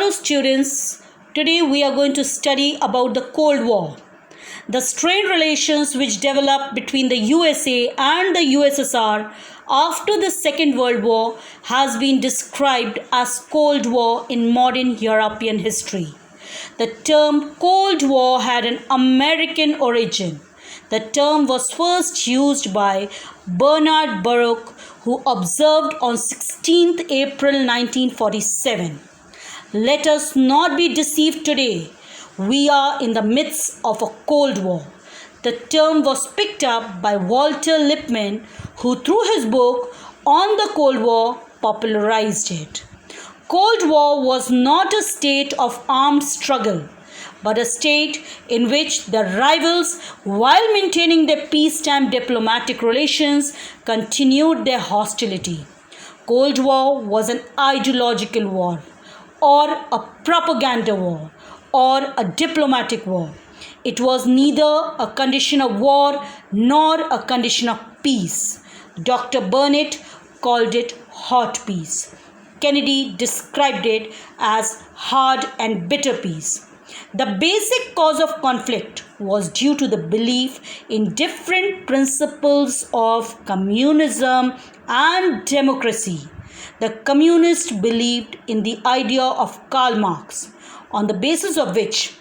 Hello students, today we are going to study about the Cold War. The strained relations which developed between the USA and the USSR after the Second World War has been described as Cold War in modern European history. The term Cold War had an American origin. The term was first used by Bernard Baruch, who observed on 16th April 1947. Let us not be deceived today. We are in the midst of a Cold War. The term was picked up by Walter Lippmann, who through his book On the Cold War popularized it. Cold War was not a state of armed struggle, but a state in which the rivals, while maintaining their peacetime diplomatic relations, continued their hostility. Cold War was an ideological war, or a propaganda war, or a diplomatic war. It was neither a condition of war nor a condition of peace. Dr. Burnett called it hot peace. Kennedy described it as hard and bitter peace. The basic cause of conflict was due to the belief in different principles of communism and democracy. The communists believed in the idea of Karl Marx, on the basis of which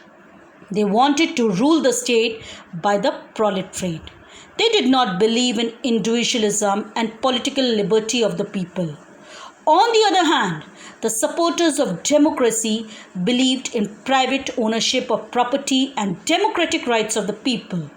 they wanted to rule the state by the proletariat. They did not believe in individualism and political liberty of the people. On the other hand, the supporters of democracy believed in private ownership of property and democratic rights of the people.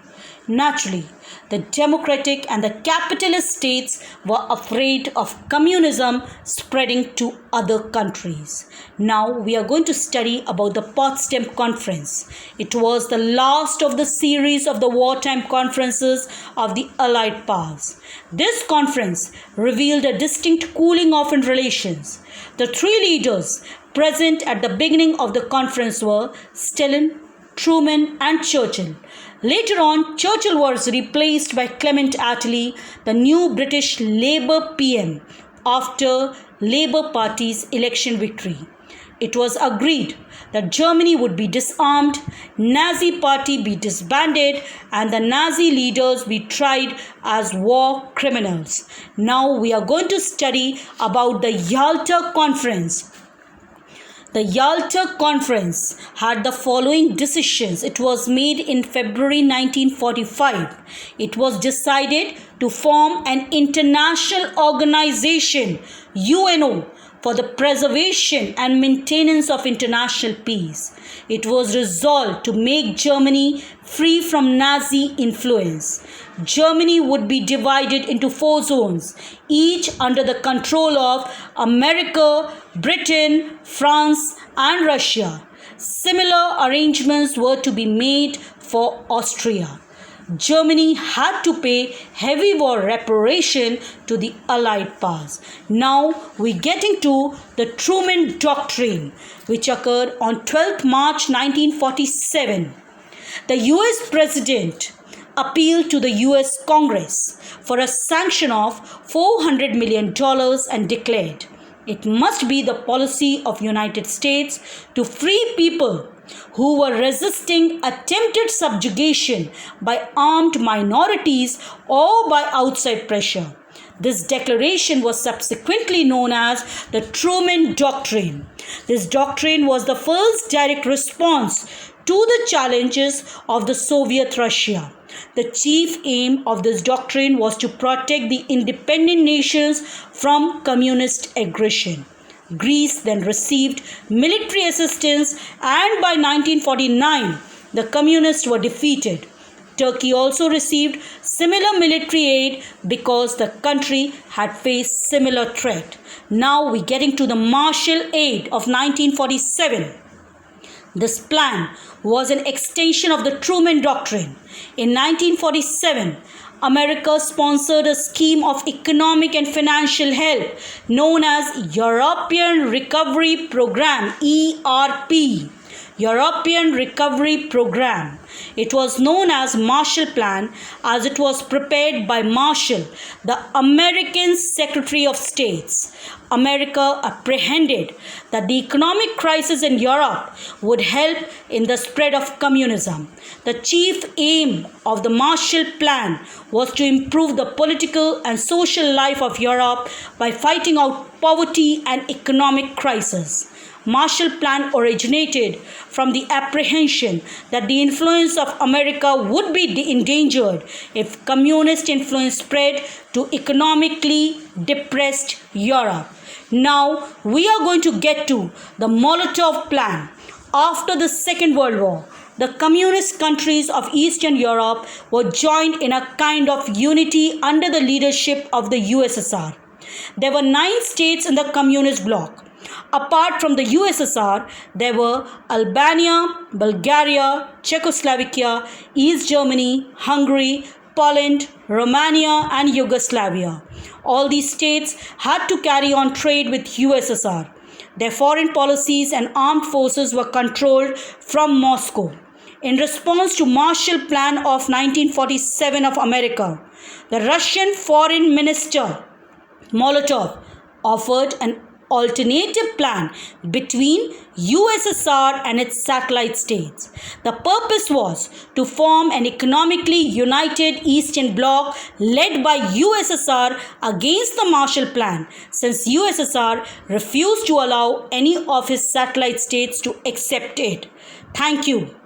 Naturally, the democratic and the capitalist states were afraid of communism spreading to other countries. Now we are going to study about the Potsdam Conference. It was the last of the series of the wartime conferences of the Allied powers. This conference revealed a distinct cooling off in relations. The three leaders present at the beginning of the conference were Stalin, Truman and Churchill. Later on, Churchill was replaced by Clement Attlee, the new British Labour PM, after Labour Party's election victory. It was agreed that Germany would be disarmed, Nazi Party be disbanded, and the Nazi leaders be tried as war criminals. Now we are going to study about the Yalta Conference. The Yalta Conference had the following decisions. It was made in February 1945. It was decided to form an international organization, UNO, for the preservation and maintenance of international peace. It was resolved to make Germany free from Nazi influence. Germany would be divided into 4 zones, each under the control of America, Britain, France, and Russia. Similar arrangements were to be made for Austria. Germany had to pay heavy war reparation to the Allied powers. Now we get into the Truman Doctrine, which occurred on 12th March 1947. The US President appealed to the US Congress for a sanction of $400 million and declared, "It must be the policy of United States to free people who were resisting attempted subjugation by armed minorities or by outside pressure." This declaration was subsequently known as the Truman Doctrine. This doctrine was the first direct response to the challenges of the Soviet Russia. The chief aim of this doctrine was to protect the independent nations from communist aggression. Greece then received military assistance, and by 1949, the communists were defeated. Turkey also received similar military aid because the country had faced similar threat. Now we get into the Marshall Aid of 1947. This plan was an extension of the Truman Doctrine. In 1947, America sponsored a scheme of economic and financial help known as European Recovery Program, ERP. European Recovery Program. It was known as Marshall Plan as it was prepared by Marshall, the American Secretary of State. America apprehended that the economic crisis in Europe would help in the spread of communism. The chief aim of the Marshall Plan was to improve the political and social life of Europe by fighting out poverty and economic crisis. Marshall Plan originated from the apprehension that the influence of America would be endangered if communist influence spread to economically depressed Europe. Now we are going to get to the Molotov Plan. After the Second World War, the communist countries of Eastern Europe were joined in a kind of unity under the leadership of the USSR. There were 9 states in the communist bloc. Apart from the USSR, there were Albania, Bulgaria, Czechoslovakia, East Germany, Hungary, Poland, Romania, and Yugoslavia. All these states had to carry on trade with USSR. Their foreign policies and armed forces were controlled from Moscow. In response to Marshall Plan of 1947 of America, the Russian Foreign Minister Molotov offered an alternative plan between USSR and its satellite states. The purpose was to form an economically united Eastern Bloc led by USSR against the Marshall Plan, since USSR refused to allow any of its satellite states to accept it. Thank you.